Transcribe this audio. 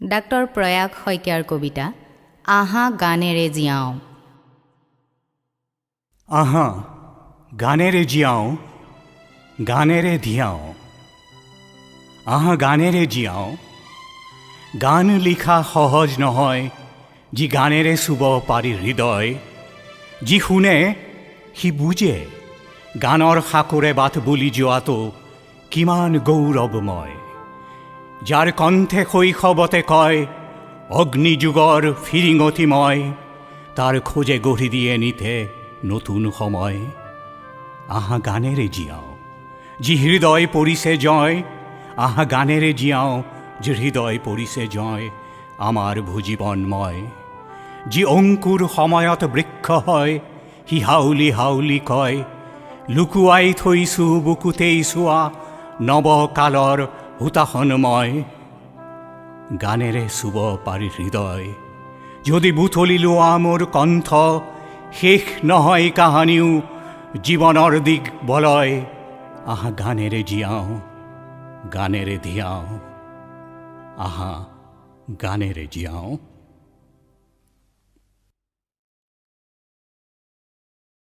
Doctor Prayag শইকীয়াৰ কবিতা আহা গানেৰে জীয়াওঁ। আহা গানেৰে জীয়াওঁ, গানেৰে ধিয়াওঁ। আহা গানেৰে জীয়াওঁ। গান লিখা সহজ নহয়, যি গানেৰে চুব পাৰি হৃদয়। যি শুনে সি বুজে, গানৰ সাকোৰে বাট বুলি যোৱাটো কিমান গৌৰৱময়। যাৰ কণ্ঠে শৈশৱতে কয় অগ্নিযুগৰ ফিৰিঙতি তাৰ খোজে গঢ়ি দিয়ে নিতে নতুন সময়। আহা গানেৰে জীয়াওঁ, যি হৃদয় পৰিছে জয়। আহা গানেৰে জীয়াওঁ, যি হৃদয় পৰিছে জয়। আমাৰ ভূজীৱনময় যি অংকুৰ সময়ত বৃক্ষ হয়, সি হাউলি হাউলি কয় লুকুৱাই থৈছো বুকুতেই চোৱা নৱকালৰ হুতাশনময়। গানেৰে চুব পাৰি হৃদয়, যদি বুটলি লোৱা মোৰ কণ্ঠ। শেষ নহয় কাহানিও জীৱনৰ দিগ বলয়। আহা গানেৰে জীয়াওঁ, গানেৰে ধিয়াওঁ। আহা গানেৰে জীয়াওঁ।